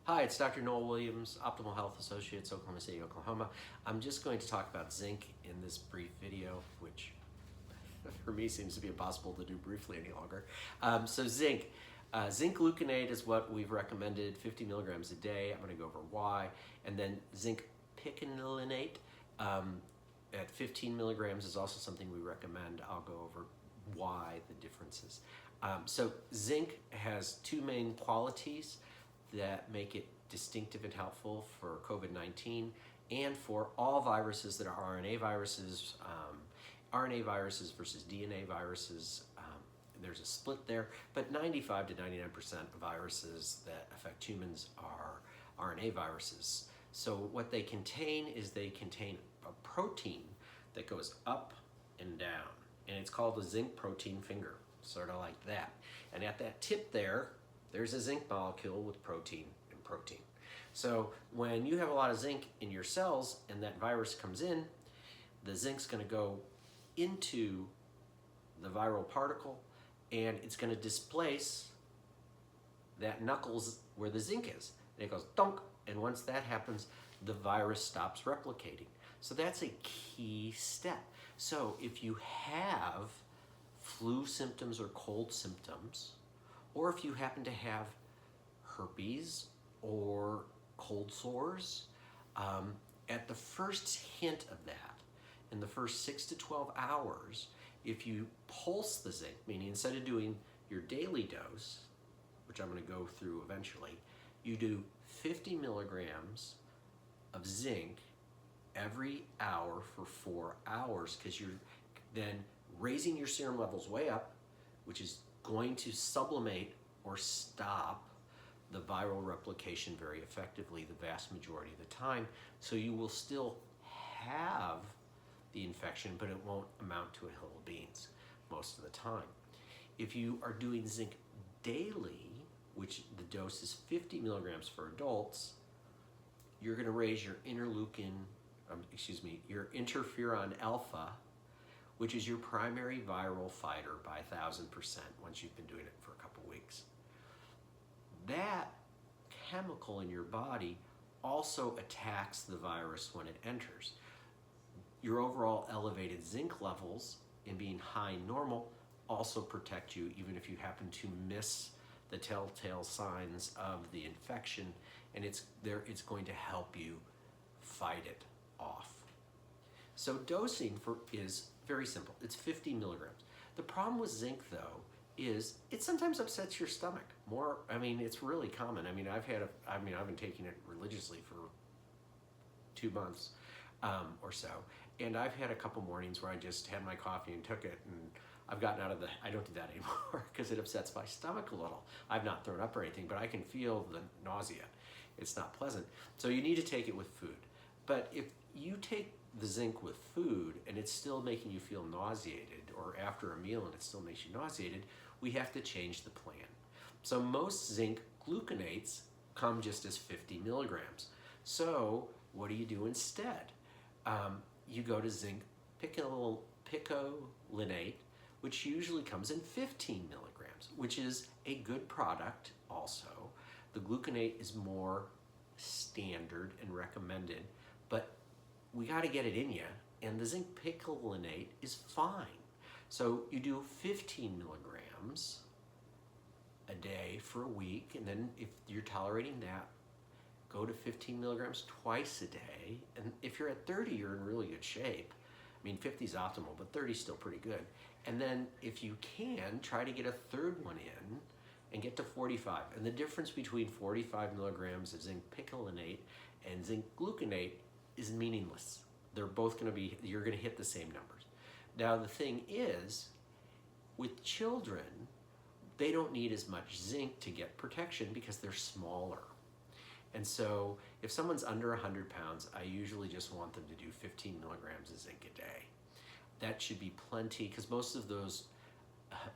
Hi, it's Dr. Noel Williams, Optimal Health Associates, Oklahoma City, Oklahoma. I'm just going to talk about zinc in this brief video, which for me seems to be impossible to do briefly any longer. Zinc. Zinc gluconate is what we've recommended, 50 milligrams a day. I'm going to go over why. And then zinc picolinate at 15 milligrams is also something we recommend. I'll go over why the differences. Zinc has two main qualities that make it distinctive and helpful for COVID-19 and for all viruses that are RNA viruses, RNA viruses versus DNA viruses. There's a split there, but 95 to 99% of viruses that affect humans are RNA viruses. So what they contain is they contain a protein that goes up and down, and it's called a zinc protein finger, sort of like that. And at that tip there's a zinc molecule with protein and protein. So when you have a lot of zinc in your cells and that virus comes in, the zinc's going to go into the viral particle and it's going to displace that knuckles where the zinc is. And it goes dunk, and once that happens, the virus stops replicating. So that's a key step. So if you have flu symptoms or cold symptoms, or if you happen to have herpes or cold sores, at the first hint of that, in the first 6 to 12 hours, if you pulse the zinc, meaning instead of doing your daily dose, which I'm going to go through eventually, you do 50 milligrams of zinc every hour for 4 hours, because you're then raising your serum levels way up, which is going to sublimate or stop the viral replication very effectively the vast majority of the time. So you will still have the infection, but it won't amount to a hill of beans most of the time. If you are doing zinc daily, which the dose is 50 milligrams for adults, you're going to raise your your interferon alpha, which is your primary viral fighter, by 1,000% once you've been doing it for a couple weeks. That chemical in your body also attacks the virus when it enters. Your overall elevated zinc levels in being high normal also protect you even if you happen to miss the telltale signs of the infection, and it's going to help you fight it off. So dosing is very simple. It's 50 milligrams. The problem with zinc, though, is it sometimes upsets your stomach. It's really common. I've been taking it religiously for 2 months or so, and I've had a couple mornings where I just had my coffee and took it, and I've gotten out of I don't do that anymore because it upsets my stomach a little. I've not thrown up or anything, but I can feel the nausea. It's not pleasant. So you need to take it with food. But if you take the zinc with food and it's still making you feel nauseated, or after a meal and it still makes you nauseated, we have to change the plan. So most zinc gluconates come just as 50 milligrams. So what do you do instead? You go to zinc picolinate, which usually comes in 15 milligrams, which is a good product also. The gluconate is more standard and recommended, but we got to get it in you, and the zinc picolinate is fine. So you do 15 milligrams a day for a week, and then if you're tolerating that, go to 15 milligrams twice a day. And if you're at 30, you're in really good shape. 50 is optimal, but 30 is still pretty good. And then if you can, try to get a third one in and get to 45. And the difference between 45 milligrams of zinc picolinate and zinc gluconate is meaningless. They're both you're going to hit the same numbers. Now the thing is, with children, they don't need as much zinc to get protection because they're smaller. And so if someone's under 100 pounds, I usually just want them to do 15 milligrams of zinc a day. That should be plenty, because most of those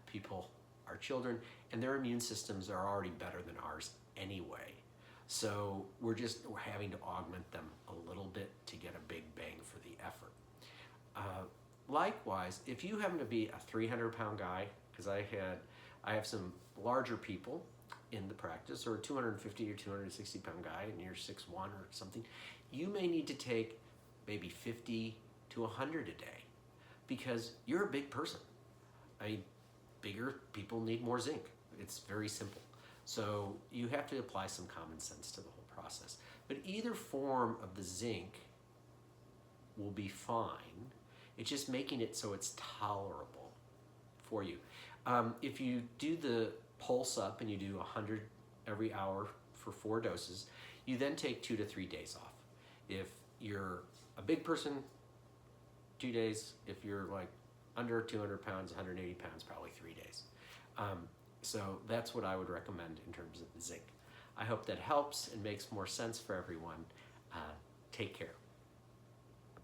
people are children and their immune systems are already better than ours anyway. So we're having to augment them a little bit to get a big bang for the effort. Likewise, if you happen to be a 300-pound guy, because I have some larger people in the practice, or a 250 or 260 pound guy and you're 6'1" or something, you may need to take maybe 50 to 100 a day because you're a big person. I mean, bigger people need more zinc. It's very simple. So you have to apply some common sense to the whole process. But either form of the zinc will be fine. It's just making it so it's tolerable for you. If you do the pulse up and you do 100 every hour for 4 doses, you then take 2 to 3 days off. If you're a big person, 2 days. If you're like under 200 pounds, 180 pounds, probably 3 days. So that's what I would recommend in terms of the zinc. I hope that helps and makes more sense for everyone. Take care.